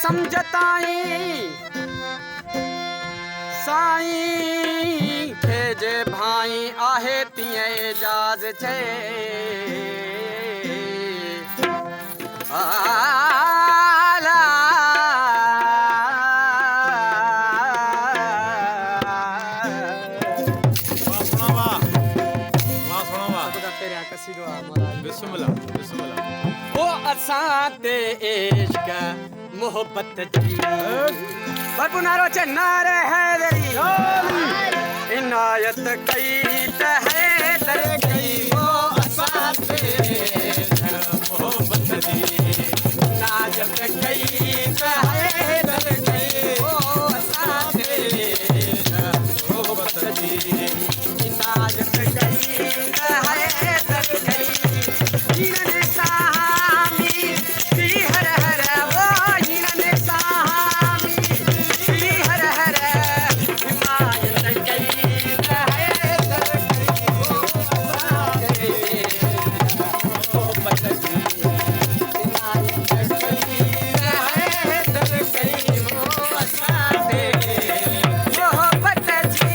समझताई साईं खे जे भाई आहे तीअं एजाज छे आला ओ असां ते इश्क मोहब्बत जी बरपुनारो च नारे हैदरी इनायत कई त हैदर कई ओ असां ते इश्क मोहब्बत जी इनायत कई त हैदर कई ओ असां ते इश्क मोहब्बत जी इनायत कई त हैदर कई जिनने सामी दी हर हर वो जिनने सामी दी हर हर हिमायत कई त हैदर कई ओ असां ते मोहब्बत जी इनायत कई त हैदर कई ओ असां ते मोहब्बत जी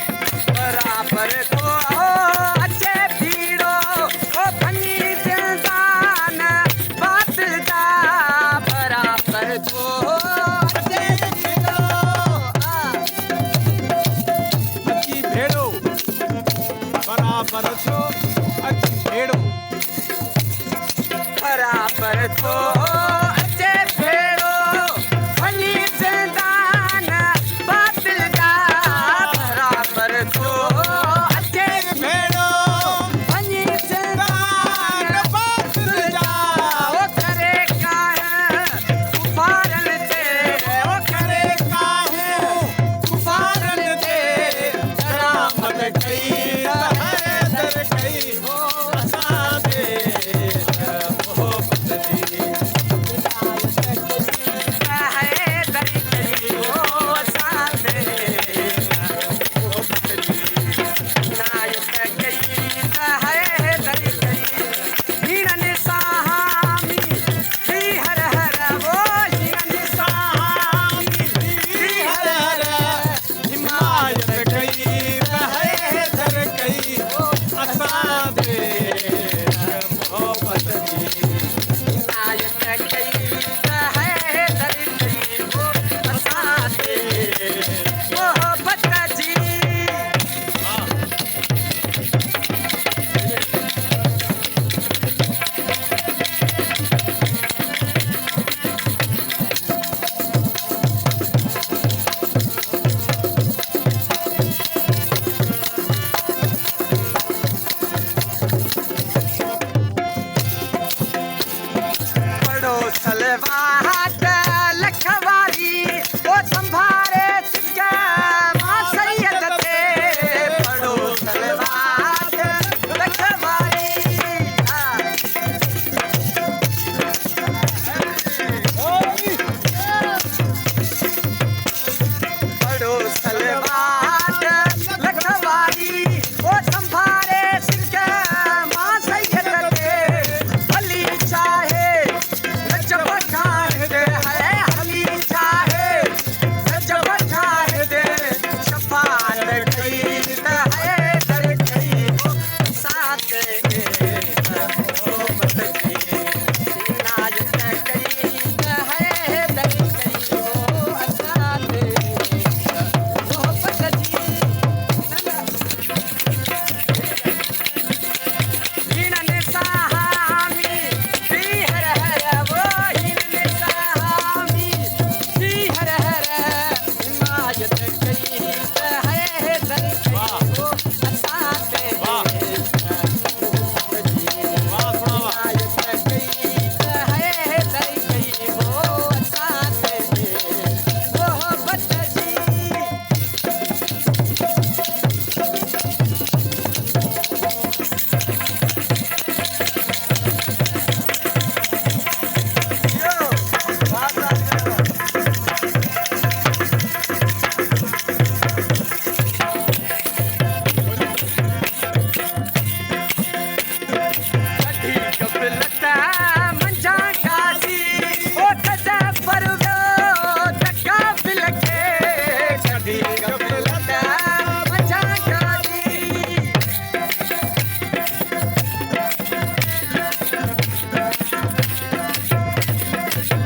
बराबर को अच्छे भीड़ो ओ भनी दिलदान बातिल दा बराबर को अच्छे भीड़ो अच्छी भेड़ो बराबर छो अच्छी भेड़ो बराबर को अच्छे भीड़ो भनी दिलदान बातिल दा बराबर को अच्छे भेड़ो भनी दिलदान बातिल दा ओ करे काहे कुफारन ते ओ करे काहे कुफारन ते रहमत कई हैदर कई ओ असां ते मोहब्बत जी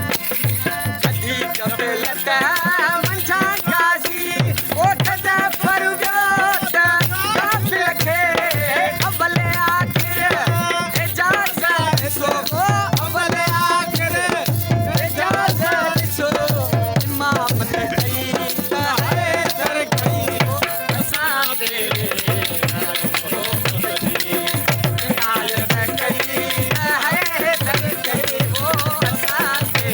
कधी कपिलत मंझा गाजी ओठ जा फरुगत काफिल खे अवल आखिर इजाज़त सो अवल आखिर इजाज़त सो इमामत कई त हैदर कई असां ते इनायत कई त हैदर कई वो असां ते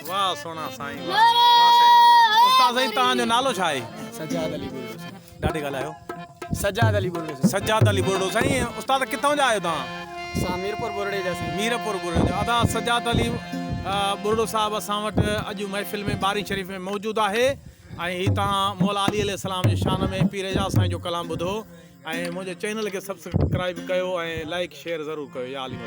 वाह सोना साईं वाह उस्ताद साईं तव्हांजो नालो छा आहे सजाद अली बोलो ॾाढी ॻाल्हायो सजाद अली बोलो सज्जाद अली बुर्डो साईं उस्ताद किथां जा आहियो तव्हां सामीरपुर बोरड़े जैसे मीरपुर बुर्डो जा अदा सज्जाद अली बुर्डो साहिबु असां वटि अॼु महफ़िल में बारी शरीफ़ में मौजूदु आहे ऐं हीअ तव्हां मौला अली अलैहिस्सलाम जी शान में पीर एजाज़ साईं जो कलाम ॿुधो ऐं मुंहिंजे चैनल खे सब्सक्राइब कयो ऐं लाइक शेयर ज़रूरु कयो या अली